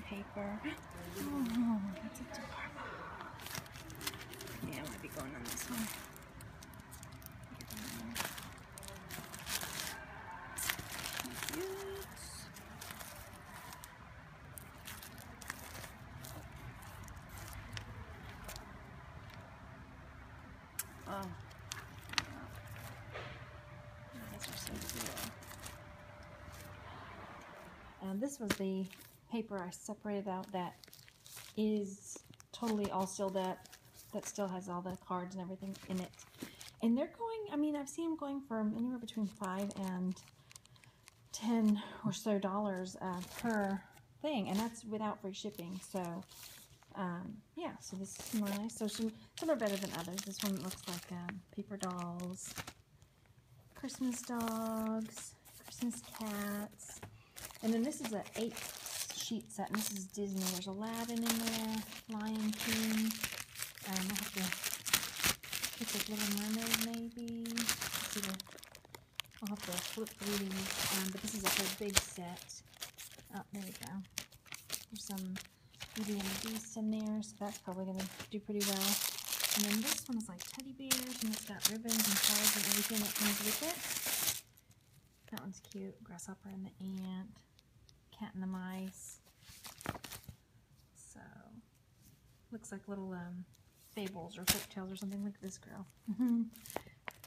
paper. Oh, that's adorable. Yeah, I might be going on this one. Cute. Oh. These are so cool. And this was the paper I separated out that is totally all sealed up, that still has all the cards and everything in it. And they're going, I mean, I've seen them going from anywhere between $5 and $10 or so per thing, and that's without free shipping. So yeah, so this is nice. So some are better than others. This one looks like paper dolls, Christmas dogs, Christmas cats, and then this is a 8-sheet set, and this is Disney. There's Aladdin in there, Lion King. I'll have to pick this Little Mermaid maybe. I'll have to flip through these, but this is a whole big set. Oh, there we go. There's some Beauty and the Beast in there, so that's probably going to do pretty well. And then this one is like teddy bears, and it's got ribbons and cards and everything that comes with it. That one's cute. Grasshopper and the ant, cat and the mice. So, looks like little fables or folktales or something. Like this girl.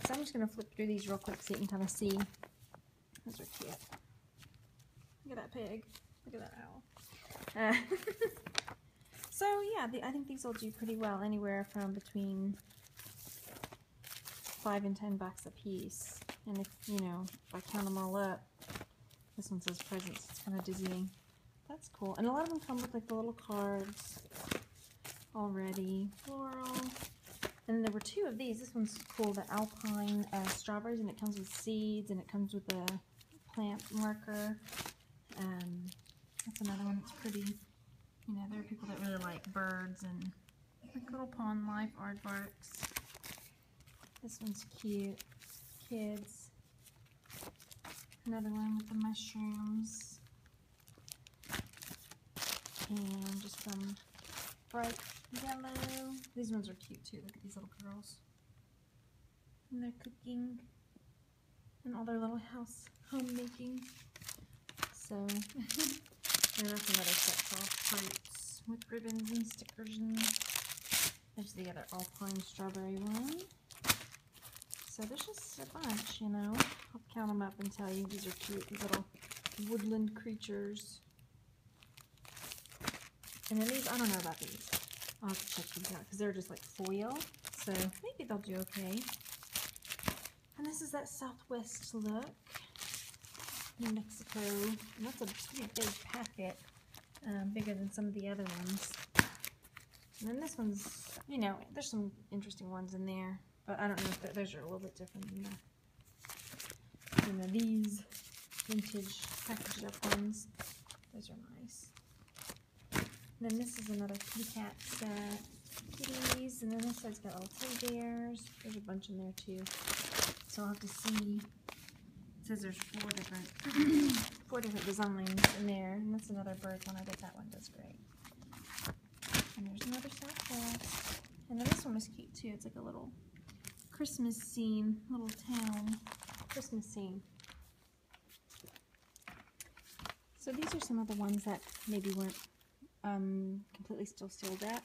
So I'm just going to flip through these real quick so you can kind of see. Those are cute. Look at that pig. Look at that owl. So yeah, I think these will do pretty well, anywhere from between $5 and $10 a piece. And if, you know, if I count them all up, this one says presents. It's kind of dizzying. That's cool. And a lot of them come with like the little cards already. Floral. And there were 2 of these. This one's cool, the Alpine strawberries, and it comes with seeds, and it comes with a plant marker. That's another one that's pretty. You know, there are people that really like birds and like little pond life aardvarks. This one's cute. Kids. Another one with the mushrooms. And just some bright yellow. These ones are cute too. Look at these little girls. And they're cooking. And all their little homemaking. So, and that's another set called fruits with ribbons and stickers. And there's the other Alpine strawberry one. So there's just a bunch, you know. I'll count them up and tell you. These are cute. These little woodland creatures. And then these, I don't know about these. I'll have to check these out because they're just like foil. So maybe they'll do okay. And this is that Southwest look. New Mexico. And that's a pretty big packet. Bigger than some of the other ones. And then this one's, you know, there's some interesting ones in there. But I don't know if those are a little bit different than these vintage packaged up ones. Those are nice. And then this is another kitty cat set. Kitties. And then this side's got little teddy bears. There's a bunch in there too. So I'll have to see. It says there's 4 different designs in there. And that's another bird one. I bet that one does great. And there's another Southwest. And then this one was cute too. It's like a little Christmas scene, little town Christmas scene. So these are some of the ones that maybe weren't completely still sealed up.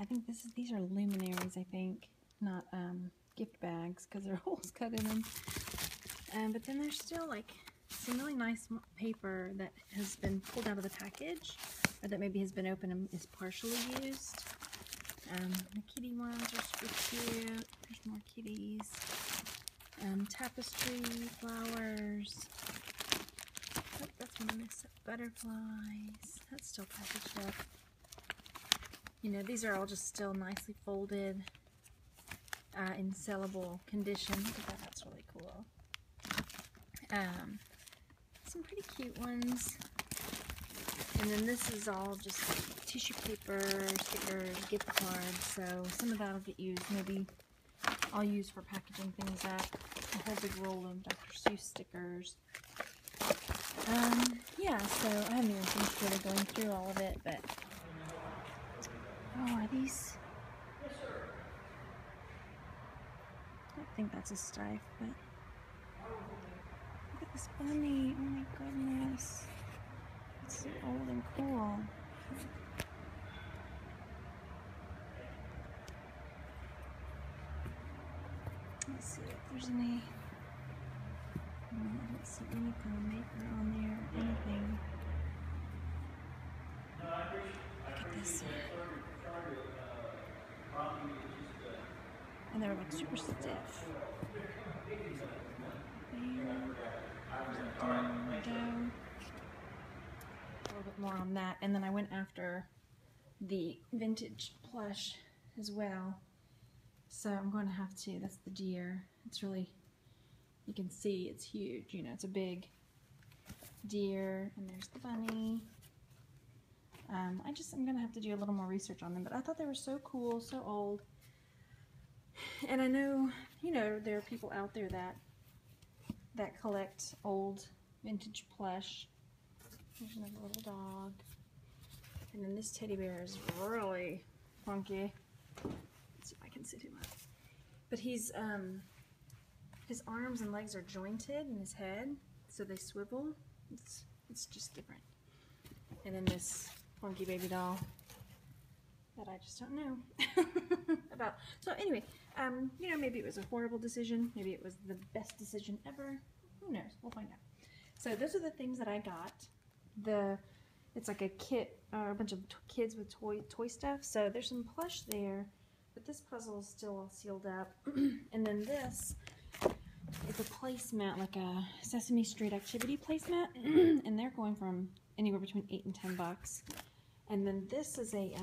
I think these are luminaries, I think, not gift bags, because there are holes cut in them. But then there's still like some really nice paper that has been pulled out of the package, or that maybe has been open and is partially used. The kitty ones are super cute. There's more kitties. Tapestry, flowers. Oh, that's one I missed. Butterflies. That's still packaged up. You know, these are all just still nicely folded in sellable condition. Look at that. That's really cool. Some pretty cute ones. And then this is all just tissue paper, stickers, gift cards. So some of that will get used. Maybe I'll use for packaging things up. A whole big roll of Dr. Seuss stickers. Yeah, so I haven't even finished really going through all of it, but oh, are these? I don't think that's a stife, but look at this bunny. Oh my goodness, it's so old and cool. Let's see if there's any. I don't see any kind of maker on there, anything. Look at this one. And they're like super stiff. A little bit more on that, and then I went after the vintage plush as well. So I'm going to have to, that's the deer. It's really, you can see it's huge, you know, it's a big deer, and there's the bunny. I'm going to have to do a little more research on them, but I thought they were so cool, so old. And I know, you know, there are people out there that collect old vintage plush. There's another little dog. And then this teddy bear is really funky. Let's see if I can sit him up. But he's, his arms and legs are jointed in his head, so they swivel. It's just different. And then this funky baby doll that I just don't know about. So anyway, you know, maybe it was a horrible decision. Maybe it was the best decision ever. Who knows? We'll find out. So those are the things that I got. It's like a kit, a bunch of kids with toy stuff. So there's some plush there, but this puzzle is still all sealed up. And then this is a placemat, like a Sesame Street activity placemat, and they're going from anywhere between $8 and $10. And then this is a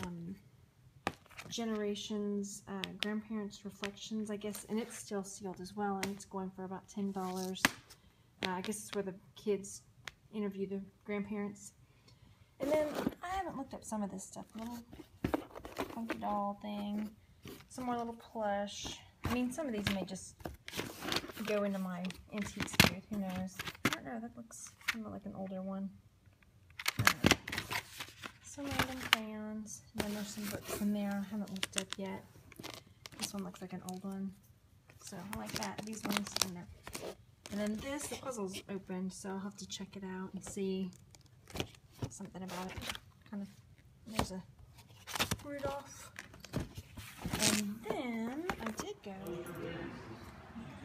Generations Grandparents Reflections, I guess, and it's still sealed as well, and it's going for about $10. I guess it's where the kids interview the grandparents. And then I haven't looked up some of this stuff. Little funky doll thing, some more little plush. I mean, some of these may just go into my antiques booth. Who knows? I don't know. That looks kind of like an older one. Some random crayons. And then there's some books in there I haven't looked up yet. This one looks like an old one. So I like that. These ones, I don't know. And then this, the puzzle's open, so I'll have to check it out and see something about it. Kind of, there's a Rudolph. And then I did go,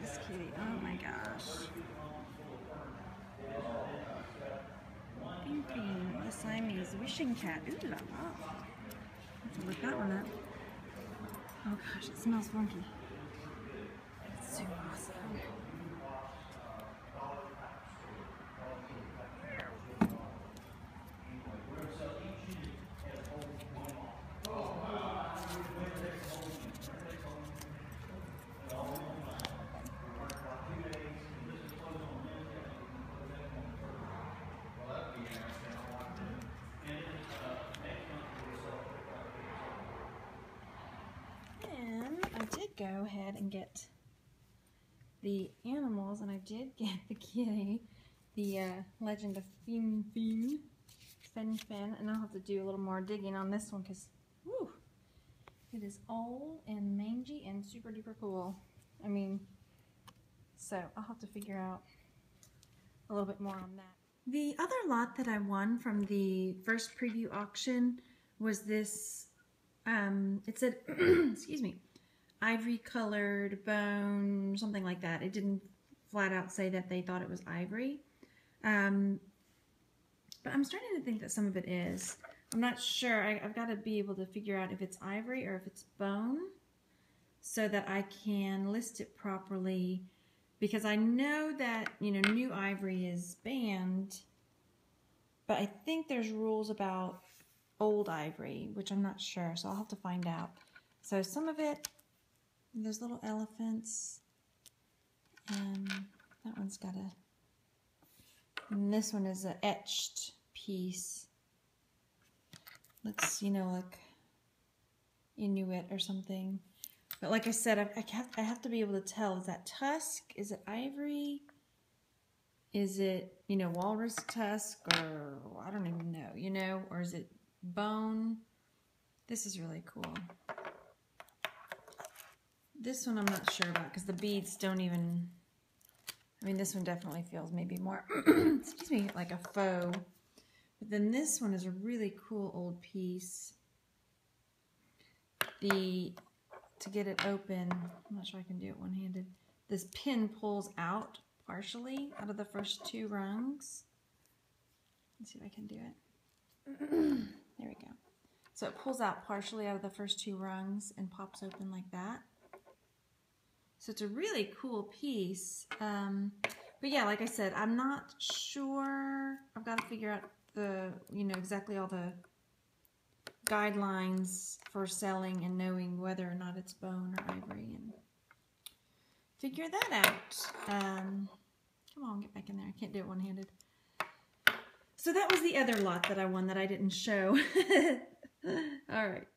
this kitty, oh my gosh. Ping Ping, the Siamese wishing cat. Ooh la la. Have to look that one up. Oh gosh, it smells funky. It's so awesome. Go ahead and get the animals, and I did get the kitty, the Legend of Fin, and I'll have to do a little more digging on this one because, whew, it is old and mangy and super duper cool. I mean, so I'll have to figure out a little bit more on that. The other lot that I won from the first preview auction was this, it said, excuse me, ivory colored bone, something like that. It didn't flat out say that they thought it was ivory. But I'm starting to think that some of it is. I'm not sure. I've got to be able to figure out if it's ivory or if it's bone so that I can list it properly, because I know that, you know, new ivory is banned, but I think there's rules about old ivory, which I'm not sure, so I'll have to find out. So some of it, there's little elephants, and that one's got a, and this one is an etched piece. Looks, you know, like Inuit or something. But like I said, I have to be able to tell, is that tusk? Is it ivory? Is it, you know, walrus tusk, or I don't even know, you know, or is it bone? This is really cool. This one I'm not sure about because the beads don't even, I mean, this one definitely feels maybe more, excuse me, like a faux. But then this one is a really cool old piece. To get it open, I'm not sure I can do it one-handed. This pin pulls out partially out of the first 2 rungs. Let's see if I can do it. There we go. So it pulls out partially out of the first 2 rungs and pops open like that. So it's a really cool piece. But yeah, like I said, I'm not sure. I've got to figure out the, you know, exactly all the guidelines for selling and knowing whether or not it's bone or ivory and figure that out. Come on, get back in there. I can't do it one-handed. So that was the other lot that I won that I didn't show. All right.